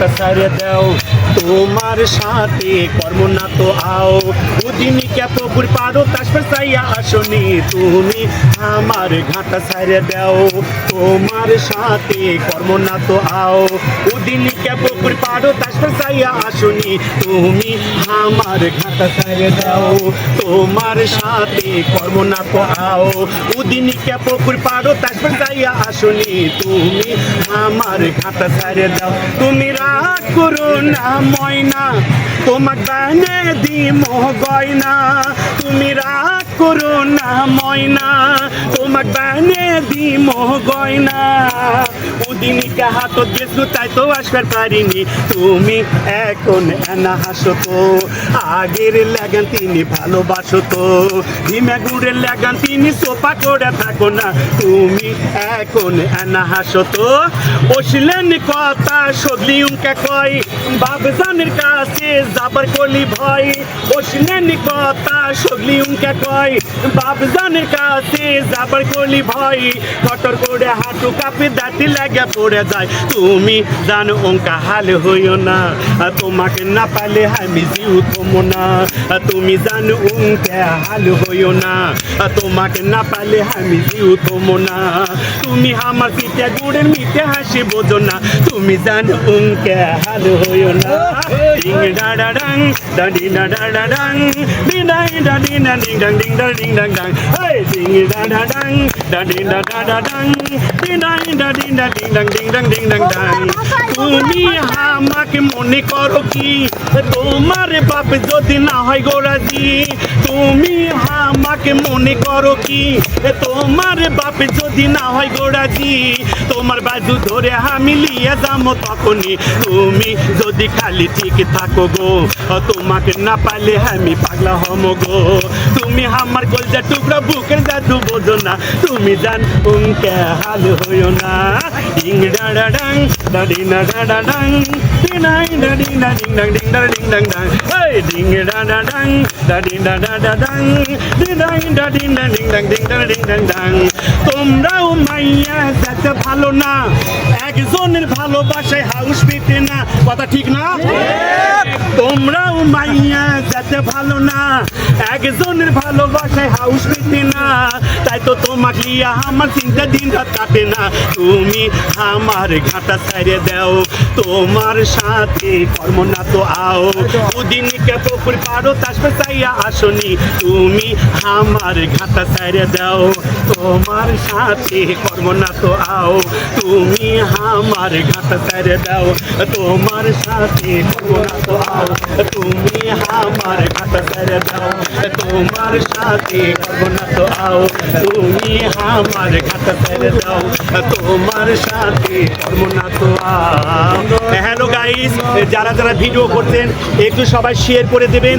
ঘাটা সারে দাও তোমার সাথে কর্ম না তো আও উদিনী কে প্রভুর পারো তাসপর চাইয়া আসনি তুমি আমার ঘাটা সারে দাও তোমার সাথে কর্ম না তো আও উদিনী কে প্রভুর পারো তাসপর চাইয়া আসনি তুমি আমার ঘাটা সারে দাও তোমার সাথে কর্ম না তো আও উদিনী কে প্রভুর পারো তাসপর চাইয়া আসনি তুমি আমার ঘাটা সারে দাও তুমি রাগ করো না ময়না তোমার গানে দিম গয়না তুমি রাগ করো না ময়না তোমার গানে দিম গয়না উদিনীকে হাত দিয়েছো তাই তো আসবার পারিনি তুমি এখন এনা হাসো তো আগের লাগান তিনি ভালোবাসো তো হিমে গুড়ের লাগান তিনি সোপা করে থাকো না তুমি এখন এনা হাসো তো বসলেন কথা সগলি উনকে কয় বাবজানের কাছে যাবার কলি ভয় বসলেন কথা সগলি উনকে কয় বাবজানের কাছে যাবার কলি ভয় কটর করে হাঁটু কাপে দাঁতি লাগে পড়ে যায় তুমি জানো অঙ্কা হাল হইও না তোমাকে না পালে আমি জিউ থমো না তুমি জানো অঙ্কা হাল হইও না তোমাকে না পালে আমি জিউ থমো না তুমি আমার পিঠে গুড়ের মিঠে হাসি বোঝো না তুমি জানো অঙ্কা হাল হইও না ডিং ডা ডাং ডাডি ডা ডা ডাং ডিডাই ডাডি না ডিং ডাং ডিং ডা ডিং ডাং ডাং এই ডিং ডা ডাং ডাডি ডা ডাং ডিডাই ডাডি ডা ডিং ডাং ডিং ডাং ডিং ডাং ডাং তুমি আমাকে মনে করো কি তোমার বাপ যদি না হয় গোরাজি তুমি আমাকে মনে করো কি তোমার বাপ যদি না হয় গোরাজি তোমার বাজু ধরে আমি লিয়ে যাবো তখনই তুমি যদি খালি ঠিক থাকো গো তোমাকে না পালে আমি পাগলা হম গো তুমি আমার কলজা টুকরা বুকের জাদু বোঝো না তুমি জান উনকে হাল হইও না ডিং ডা ডাং ডাডি না ডা ডাং ডিনাই ডাডি না ডিং ডাং ডিং ডা ডিং ডাং ডাং এই ডিং ডা ডাং ডাডি না ডা ডাং ডিনাই ডাডি না ডিং ডাং ডিং ডা ডিং ডাং ডাং তোমরাও মাইয়া যাতে ভালো না একজনের ভালোবাসায় হাউস পিটে না কথা ঠিক না তোমরাও মাইয়া যাতে ভালো না একজনের ভালোবাসায় হাউস পিটে না তাই তো তোমাকে আমার চিন্তা দিন রাত কাটে না তুমি আমার ঘাটা সাইরে দাও তোমার সাথে কর্ম না তো আও উদিনীকে পুকুর পারো তাসপে চাইয়া আসনি তুমি আমার ঘাটা সাইরে দাও তোমার সাথে কর্ম না তো আও তুমি আমার ঘাটা সাইরে দাও তোমার সাথে কর্ম না তো আও তুমি আমার ঘাটা সাইরে দাও তোমার সাথে কর্ম না তো আও তুমি আমার ঘাটা সাইরে দাও তোমার সাথে কর্ম না তো আও হ্যালো গাইস যারা যারা ভিডিও করতেন একটু সবাই শেয়ার করে দেবেন।